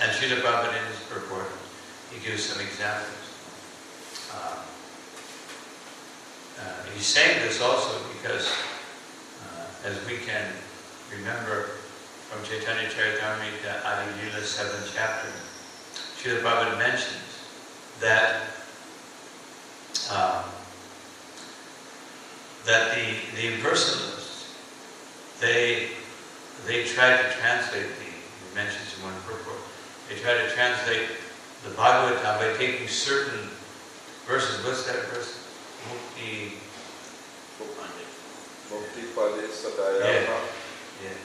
And Srila Prabhupada in his purport, he gives some examples. He's saying this also because, as we can remember from Chaitanya Charitamrita, Adi Lila 7th chapter, Srila Prabhupada mentions that that the impersonalists, they try to translate he mentions in one purport, they try to translate the Bhagavatam by taking certain verses. What's that verse? Mukti. Mukti Pade Sadayama. Yeah.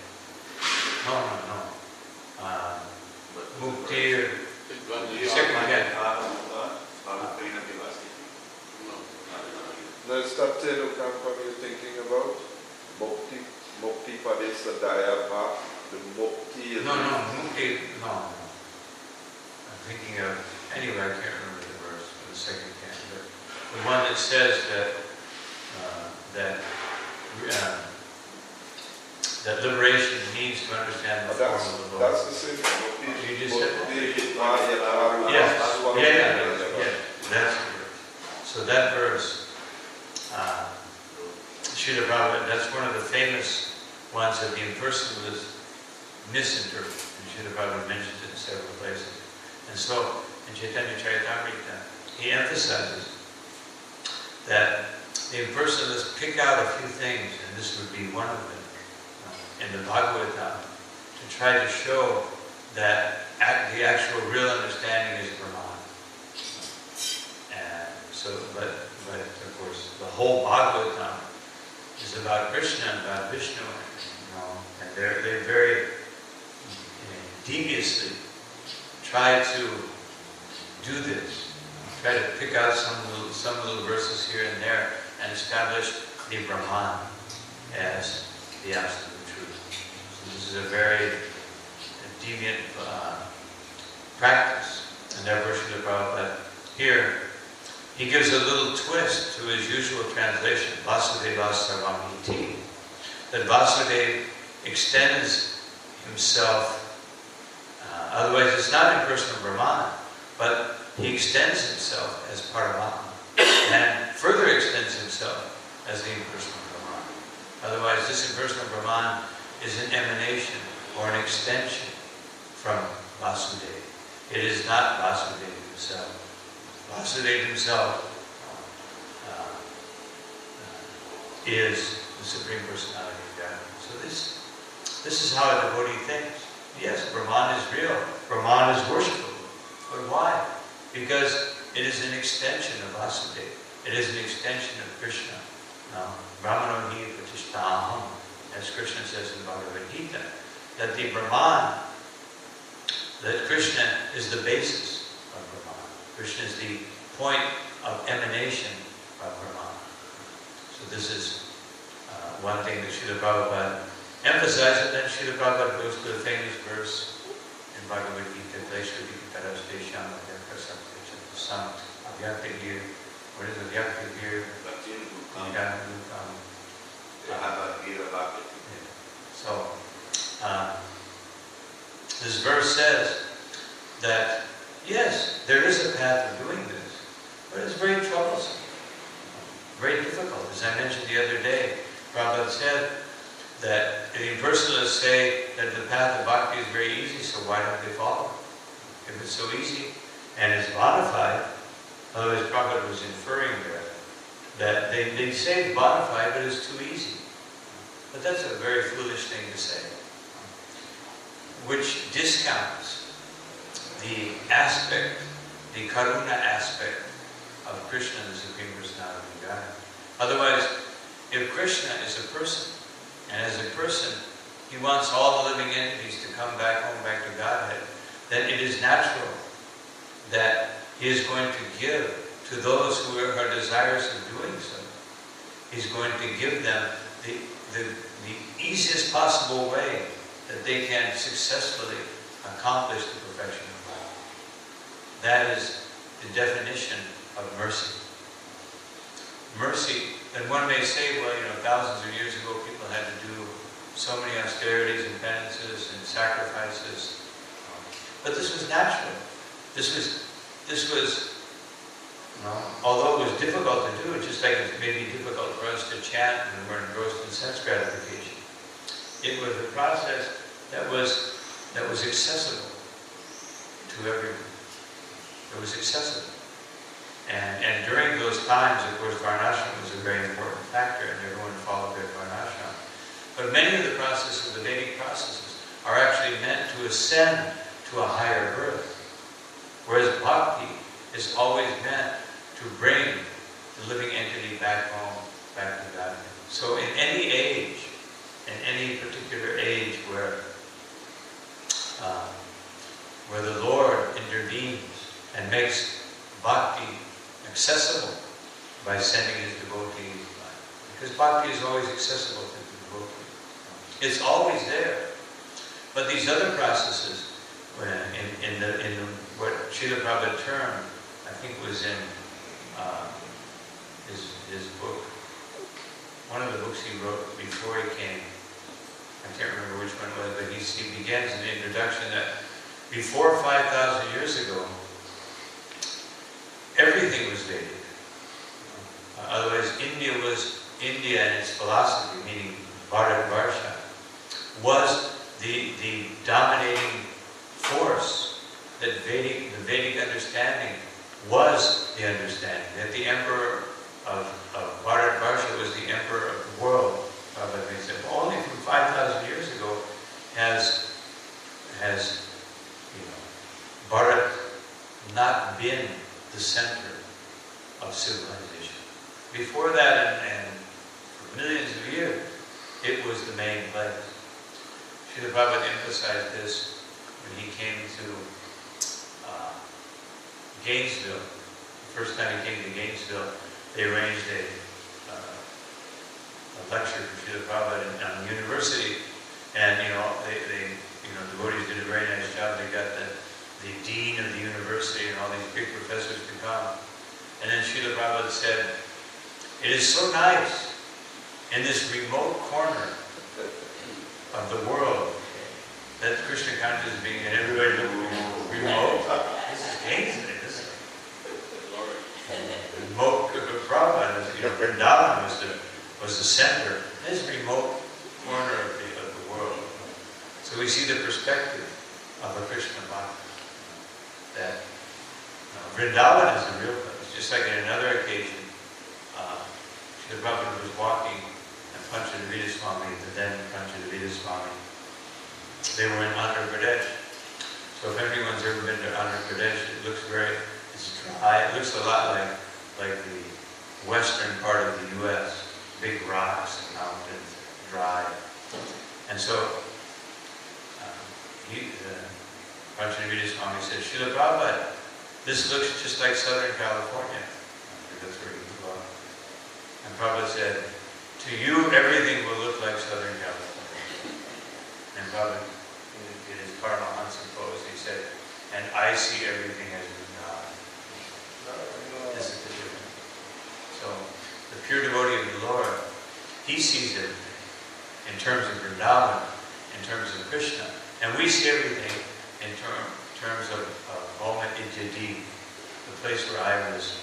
No. Mukti. Second again. No, it's not Telukampa you're thinking about. Mukti Pade Sadayama. The Mukti is... No, Mukti, no. I'm thinking of, anyway, I can't remember the verse for the second canto, but the one that says that liberation means to understand the form of the Lord. That's the same. You just said that? Yes. Yeah, that's the verse. So that verse, Srila Prabhupada, that's one of the famous ones that the impersonalists misinterpret. And Srila Prabhupada mentions it in several places. And so, in Chaitanya Charitamrita, he emphasizes that the impersonalists pick out a few things, and this would be one of them, in the Bhagavatam, to try to show that the actual real understanding is Brahman. And so, but of course, the whole Bhagavatam is about Krishna and about Vishnu, and they very deviously try to do this, try to pick out some little verses here and there and establish the Brahman as the absolute truth. So this is a very deviant practice, and therefore Srila Prabhupada here, he gives a little twist to his usual translation, Vasudeva Sarvamiti, that Vasudeva extends himself, otherwise it's not impersonal Brahman, but he extends himself as Paramatma, and further extends himself as the impersonal Brahman. Otherwise this impersonal Brahman is an emanation or an extension from Vasudeva. It is not Vasudeva himself. Vasudeva himself is the Supreme Personality of God. So this is how a devotee thinks. Yes, Brahman is real. Brahman is worshipable. But why? Because it is an extension of Vasudeva. It is an extension of Krishna. Brahmano hi pratishtaham, as Krishna says in Bhagavad Gita, that the Brahman, that Krishna is the basis of Brahman. Krishna is the point of emanation of Brahman. So this is one thing that Srila Prabhupada emphasizes, and then Srila Prabhupada goes to the famous verse in Bhagavad Gita, Kleshvadikataraspesham Avyakasam Avyakagir. What is Avyakagir? So, this verse says that, yes, there is a path of doing this, but it's very troublesome, very difficult. As I mentioned the other day, Prabhupada said that the impersonalists say that the path of bhakti is very easy, so why don't they follow it? If it's so easy and it's modified, otherwise Prabhupada was inferring there that they say it's modified, but it's too easy. But that's a very foolish thing to say, which discounts the aspect, the karuna aspect of Krishna, the Supreme Personality of God. Otherwise, if Krishna is a person, and as a person, he wants all the living entities to come back home, back to Godhead, then it is natural that he is going to give to those who are desirous of doing so. He's going to give them the easiest possible way that they can successfully accomplish the perfection of life. That is the definition of mercy. Mercy, and one may say, well, thousands of years ago people had to do so many austerities and penances and sacrifices. But this was natural. This was, although it was difficult to do, just like it may be difficult for us to chant when we're engrossed in sense gratification. It was a process that was accessible to everyone. It was accessible. And during those times, of course, Varnashram was a very important factor, and everyone followed their Varnashram. But many of the processes, the Vedic processes, are actually meant to ascend to a higher birth. Whereas bhakti is always meant to bring the living entity back home, back to God. So in any age, in any particular age where the Lord intervenes and makes bhakti accessible by sending his devotees, because bhakti is always accessible to the devotee. It's always there. But these other processes, in what Srila Prabhupada termed, I think was in his book, one of the books he wrote before he came, I can't remember which one it was, but he begins in the introduction that before 5,000 years ago, everything was Vedic. Otherwise, India and its philosophy, meaning Bharatvarsha, was the dominating force. That the Vedic understanding was the understanding. That the emperor of Bharatvarsha was the emperor of the world. Prabhupada said, only from 5,000 years ago has Bharat not been the center of civilization. Before that, and for millions of years, it was the main place. Srila Prabhupada emphasized this when he came to Gainesville. The first time he came to Gainesville, they arranged a lecture for Srila Prabhupada on the university, and devotees did a very nice job. They got the dean of the university and all these big professors to come. And then Srila Prabhupada said, it is so nice in this remote corner of the world that Krishna consciousness is being, and everybody looked remote. This is Gainesville. Remote Prabhupada, Vrindavan was the center. This remote corner of the world. So we see the perspective of a Krishna bhakti. That Vrindavan is the real place. Just like in another occasion, Srila Prabhupada was walking and Panchadevita Swami, the then Panchadevita Swami. They were in Andhra Pradesh. So if anyone's ever been to Andhra Pradesh, it's dry. It looks a lot like the western part of the U.S. Big rocks and mountains, dry. And so Panchadevita Swami said, Srila Prabhupada, this looks just like Southern California. That's where he grew up. And Prabhupada said, to you, everything will look like Southern California. And Prabhupada, in his Paramahansa pose, he said, and I see everything as God. This is the difference. So, the pure devotee of the Lord, he sees everything in terms of Vrindavan, in terms of Krishna. And we see everything in terms of Bhoma Ityadi, the place where I was.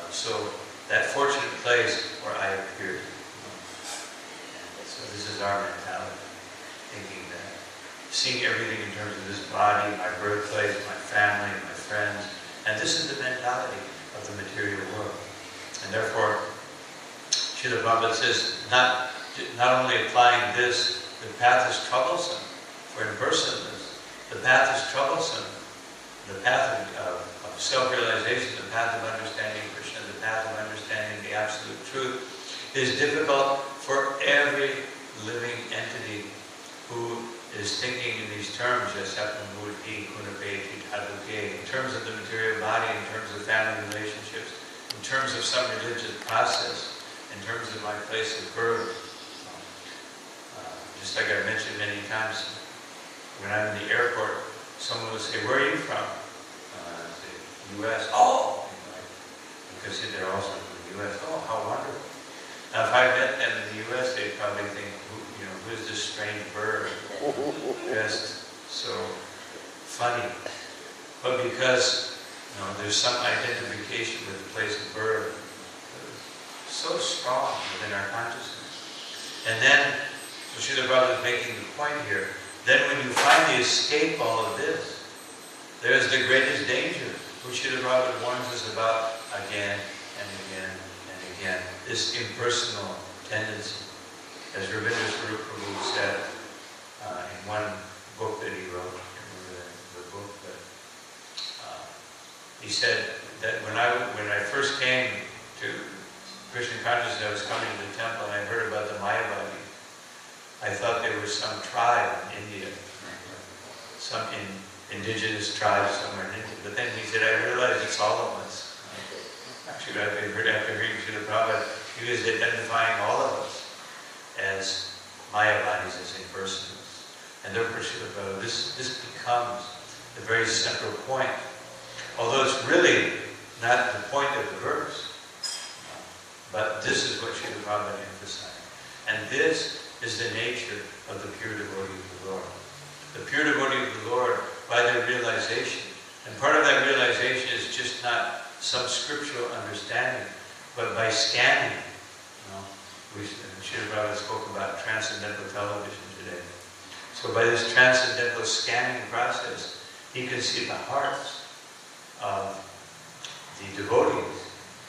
So that fortunate place where I appeared. So this is our mentality, thinking that, seeing everything in terms of this body, my birthplace, my family, my friends. And this is the mentality of the material world. And therefore, Srila Prabhupada says, not only applying this, the path is troublesome for impersonalists. The path is troublesome. The path of self-realization, the path of understanding Krishna, the path of understanding the absolute truth is difficult for every living entity who is thinking in these terms, in terms of the material body, in terms of family relationships, in terms of some religious process, in terms of my place of birth. Just like I mentioned many times, when I'm in the airport, someone will say, where are you from? I say, U.S. Oh! Because they're also from the U.S. Oh, how wonderful. Now, if I met them in the U.S., they'd probably think, who is this strange bird? Just so funny, but because there's some identification with the place of birth, so strong within our consciousness. And then, so Srila Prabhupada is making the point here, then when you finally escape all of this, there is the greatest danger, which Srila Prabhupada warns us about again and again and again, this impersonal tendency. As Ravindra Swarup Prabhu said in one book that he wrote, I can't remember the book, but he said that when I first came to Krishna consciousness, I was coming to the temple and I heard about the Mayavadi. I thought there was some tribe in India, some indigenous tribe somewhere in India. But then he said, I realized it's all of us. Actually, after hearing Srila Prabhupada, he was identifying all of us as Mayavadis, as impersonals. And therefore, Srila Prabhupada, this becomes the very central point. Although it's really not the point of the verse. But this is what Srila Prabhupada emphasized. And this is the nature of the pure devotee of the Lord. The pure devotee of the Lord, by their realization, and part of that realization is just not some scriptural understanding, but by scanning. Srila Prabhupada spoke about transcendental television today. So by this transcendental scanning process, he can see the hearts of the devotees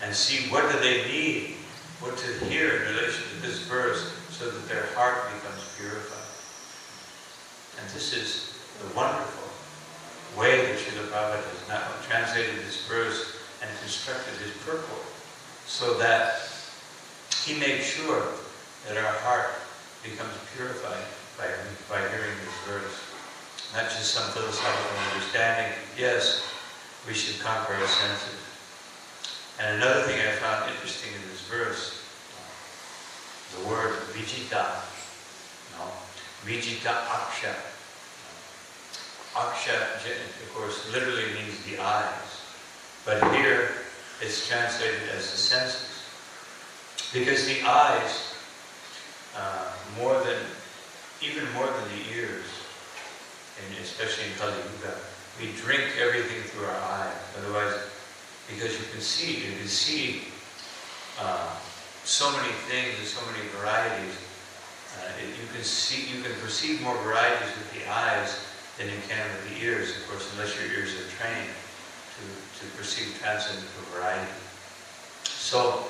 and see what do they need, what to hear in relation to this verse, so that their heart becomes purified. And this is the wonderful way that Srila Prabhupada has now translated this verse and constructed his purport, so that he makes sure that our heart becomes purified by hearing this verse. Not just some philosophical understanding. Yes, we should conquer our senses. And another thing I found interesting in this verse, the word vijita, vijita aksha. Aksha, of course, literally means the eyes. But here, it's translated as the senses. Because the eyes, even more than the ears, and especially in Kali Yuga, we drink everything through our eyes. Otherwise, because you can see so many things and so many varieties. You can perceive more varieties with the eyes than you can with the ears, of course, unless your ears are trained to perceive transcendental variety. So,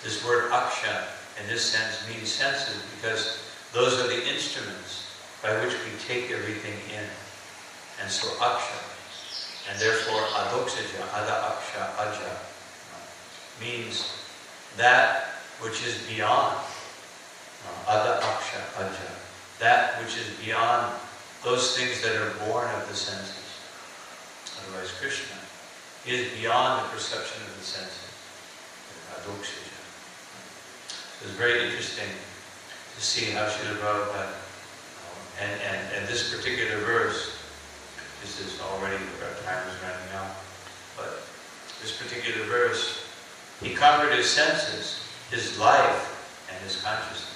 this word aksha, in this sense, means senses, because those are the instruments by which we take everything in. And so aksha, and therefore adoksaja, ada aksha, aja, means that which is beyond, ada aksha, aja, that which is beyond those things that are born of the senses. Otherwise, Krishna is beyond the perception of the senses. Adoksaja. It's very interesting to see how Srila Prabhupada, and this particular verse, this is already, our time is running out, but this particular verse, he conquered his senses, his life, and his consciousness.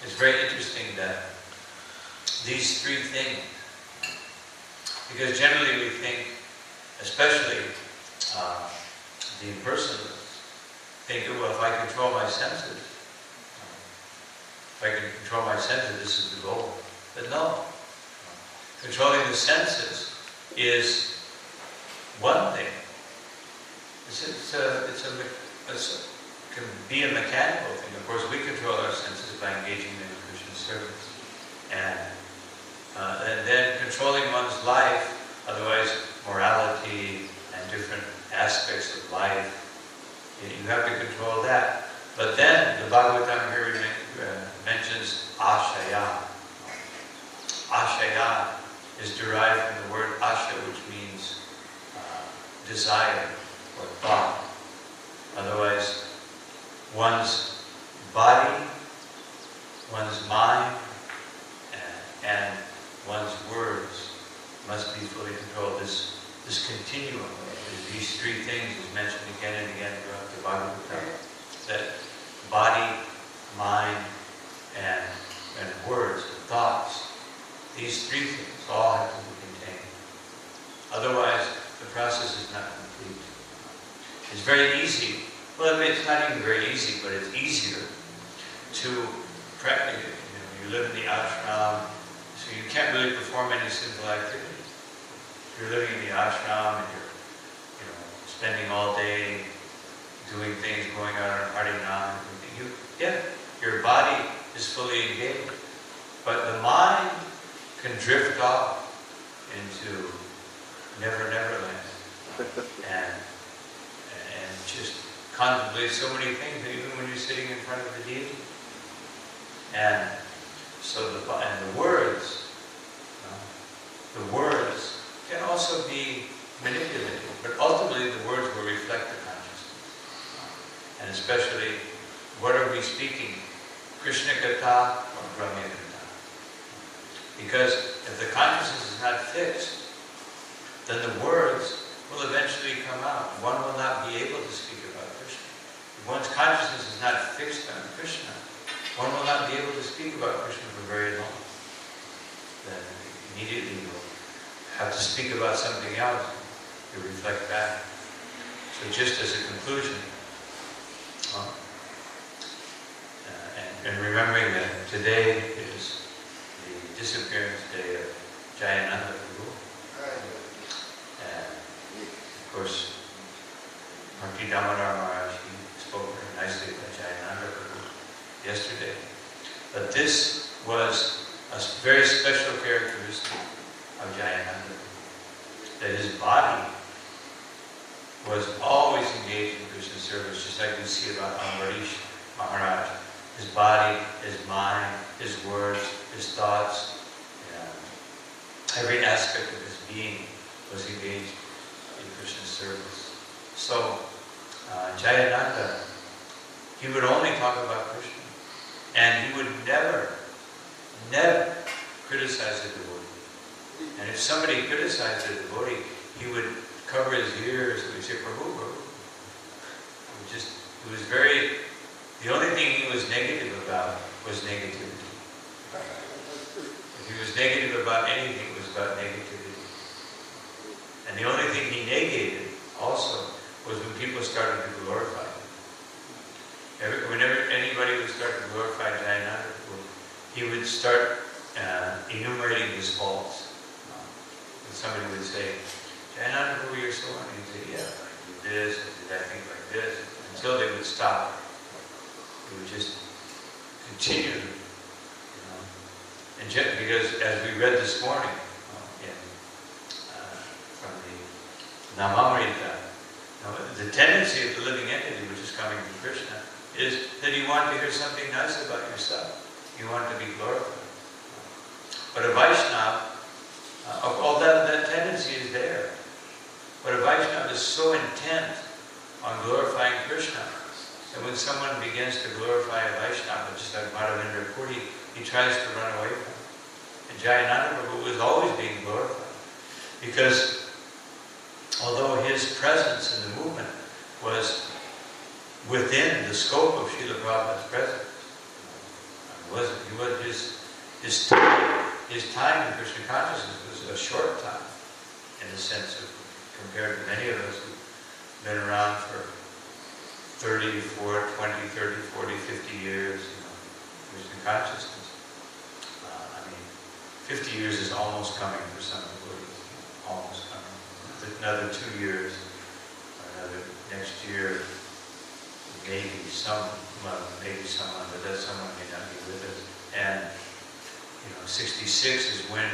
It's very interesting that these three things, because generally we think, especially the impersonalists, think, well, if I control my senses, this is the goal. But no. Controlling the senses is one thing. It can be a mechanical thing. Of course, we control our senses by engaging in Krishna service. And then controlling one's life, otherwise morality and different aspects of life, you have to control that. But then the Bhagavatam here mentions ashaya. Ashaya is derived from the word asha, which means desire or thought. Otherwise, one's body, one's mind, and one's words must be fully controlled. This continuum, these three things is mentioned again and again throughout the Bhagavatam. That body, mind, and words and thoughts, these three things all have to be contained. Otherwise, the process is not complete. It's very easy. Well, it's not even very easy, but it's easier to practice. You live in the ashram, so you can't really perform any sinful activities. If you're living in the ashram and you're, spending all day doing things, going out on harinam, your body is fully engaged, but the mind can drift off into never land and just contemplate so many things, even when you're sitting in front of the deity. And so the words can also be manipulated, but ultimately the words will reflect the consciousness. And especially, what are we speaking? Krishna Katha or Brahma Katha? Because if the consciousness is not fixed, then the words will eventually come out. One will not be able to speak about Krishna. If one's consciousness is not fixed on Krishna, one will not be able to speak about Krishna for very long. Then immediately you'll have to speak about something else to reflect back. So just as a conclusion, and remembering that today is the disappearance day of Jayananda Prabhu. And of course, Bhakti Damodar Maharaj, he spoke very nicely about Jayananda Prabhu yesterday. But this was a very special characteristic of Jayananda Prabhu, that his body was always engaged in Krishna service, just like we see about Ambarish Maharaj. His body, his mind, his words, his thoughts, every aspect of his being was engaged in Krishna's service. So, Jayananda, he would only talk about Krishna. And he would never criticize a devotee. And if somebody criticized a devotee, he would cover his ears and he'd say, Prabhu, Prabhu. It was very, the only thing he was negative about was negativity. If he was negative about anything, it was about negativity. And the only thing he negated also was when people started to glorify him. Whenever anybody would start to glorify Jayananda, he would start enumerating his faults. And somebody would say, Jayananda, who are you so on? And he'd say, yeah, I did this, I did that thing like this, until they would stop. He would just continue, And just because, as we read this morning, from the Namamrita, the tendency of the living entity, which is coming from Krishna, is that you want to hear something nice about yourself. You want to be glorified. But a Vaishnava, all that tendency is there. But a Vaishnava is so intent on glorifying Krishna that when someone begins to glorify a Vaishnava, just like Madhavendra Puri, he tries to run away from it. And Jayananda Prabhu was always being glorified. Because although his presence in the movement was within the scope of Srila Prabhupada's presence, his time in Krishna consciousness was a short time, in the sense of, compared to many of us who've been around for 30, 40, 50 years, Krishna consciousness. 50 years is almost coming for some devotees, almost coming. Another 2 years, another next year, maybe someone, but that someone may not be with us. And 66 is when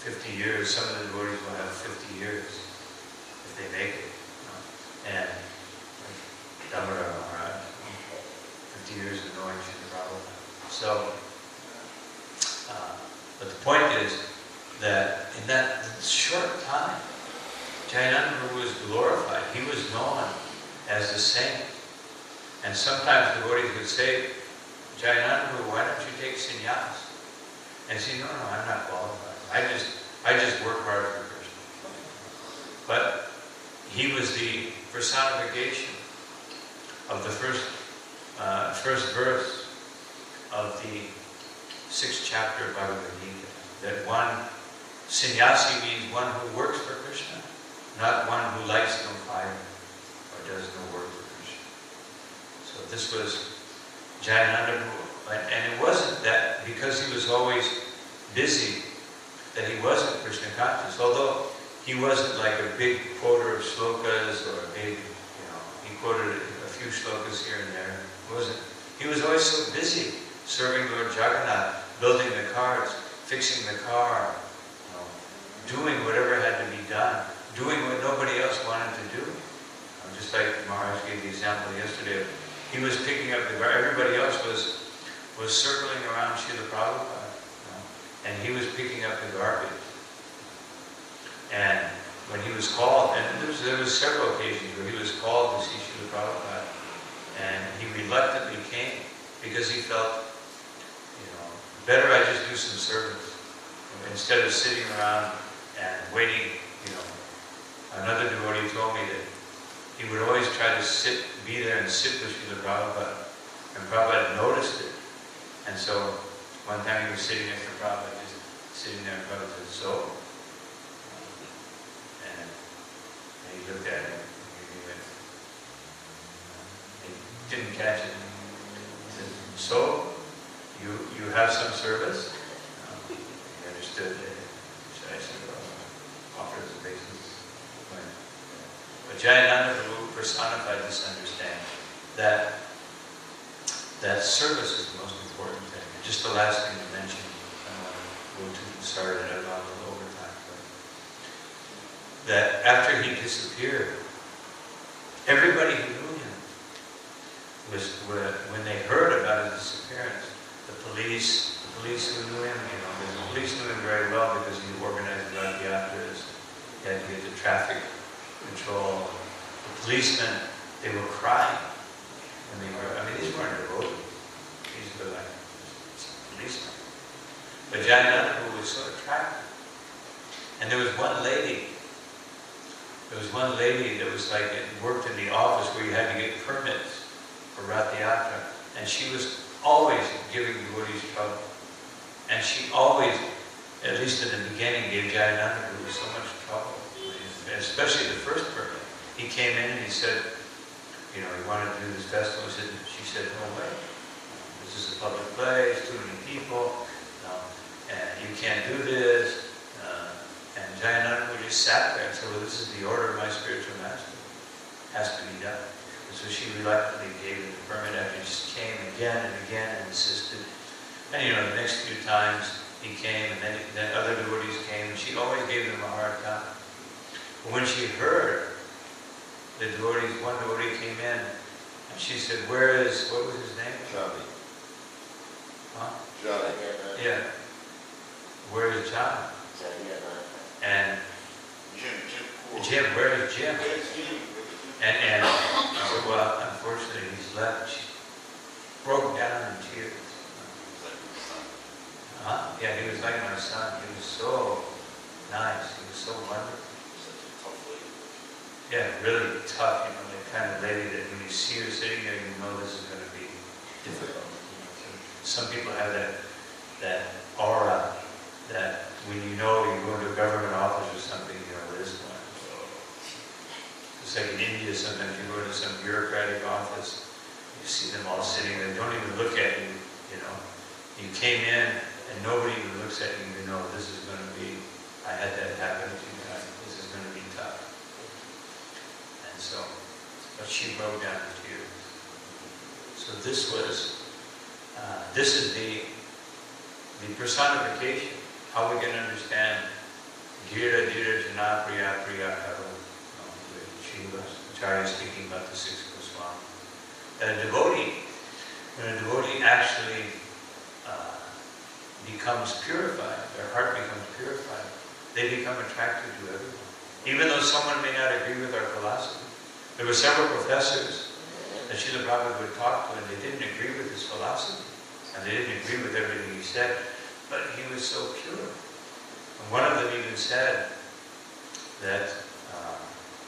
50 years, some of the devotees will have 50 years if they make it. And Damodar Maharaj, 50 years of knowing Srila Prabhupada. So, but the point is that in that short time, Jayananda was glorified. He was known as the saint. And sometimes devotees would say, Jayananda, why don't you take sannyas? And say, no, I'm not qualified. I just work hard for Krishna. But he was the personification of the first verse of the 6th chapter of Bhagavad Gita. That one, sannyasi means one who works for Krishna. not one who lights no fire or does no work for Krishna. So this was Jayananda, and it wasn't that because he was always busy that he wasn't Krishna conscious, although he wasn't like a big quoter of slokas or a big, he quoted a few slokas here and there. He was always so busy serving Lord Jagannath, building the carts, fixing the car, doing whatever had to be done, doing what nobody else wanted to do. Just like Maharaj gave the example yesterday, he was picking up the garbage. Everybody else was circling around Srila Prabhupada, and he was picking up the garbage. And when he was called, and there was several occasions where he was called to see Srila Prabhupada, and he reluctantly came because he felt, better I just do some service instead of sitting around and waiting. Another devotee told me that he would always try to be there and sit with Srila Prabhupada, and Prabhupada noticed it. And so one time he was sitting next to Prabhupada, just sitting there, and Prabhupada said, "So?" And he looked at him, and he went, he didn't catch it. He said, "So, you have some service?" He understood that. I should offer as a basis. But Jayananda Prabhu personified this understanding that service is the most important thing. And just the last thing to mention, sorry that I've gone a little over time, but that after he disappeared, everybody who knew him when they heard about his disappearance, the police who knew him, the police knew him very well because he organized Rath Yatras. He had to get the traffic control. The policemen, they were crying when they were, these weren't devotees. These were like policemen. But Jayananda was so attractive. And there was one lady that was like, worked in the office where you had to get permits for Rath Yatra. And she was always giving devotees trouble. And she always, at least in the beginning, gave Jayananda so much trouble. Especially the first permit. He came in and he said, he wanted to do this festival. She said, "No way. This is a public place, too many people, and you can't do this." And Jayananda just sat there and said, "Well, this is the order of my spiritual master. It has to be done." And so she reluctantly gave him the permit after he just came again and again and insisted. And the next few times he came, and then other devotees came, and she always gave them a hard time. But when she heard the devotees, one devotee came in, and she said, what was his name? Johnny. Huh? Johnny. Yeah. Where is John? And Jim, where is Jim? And I said, well, unfortunately he's left. She broke down in tears. Yeah, he was like my son. He was so nice. He was so wonderful. Yeah, really tough, the kind of lady that when you see her sitting there, you know this is going to be difficult. Some people have that aura that when you go into a government office or something, this one. It's like in India, sometimes you go to some bureaucratic office, you see them all sitting there, don't even look at you, You came in and nobody even looks at you, you know this is going to be, I had that happen to me, this is going to be tough. And so, but she broke down in tears. So this is the personification, how we can understand Gira Dira Jana Priya Priya Karo, Srila Acharya speaking about the six Goswami. That when a devotee actually becomes purified, their heart becomes purified, they become attracted to everyone. Even though someone may not agree with our philosophy. There were several professors that Srila Prabhupada would talk to, and they didn't agree with his philosophy, and they didn't agree with everything he said, but he was so pure. And one of them even said that,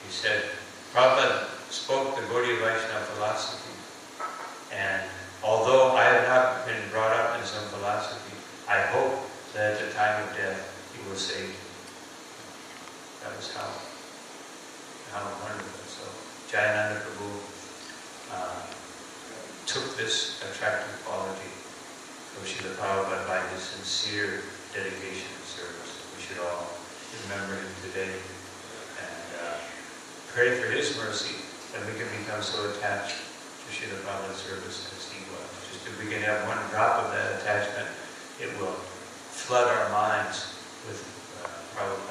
he said, Prabhupada spoke the Gaudiya Vaishnava philosophy, and although I have not been brought up in some philosophy, I hope that at the time of death he will save me. That was how Jayananda Prabhu took this attractive quality of Srila Prabhupada by his sincere dedication and service. We should all remember him today and pray for his mercy that we can become so attached to Srila Prabhupada's service as he was. Just if we can have one drop of that attachment, it will flood our minds with Prabhupada.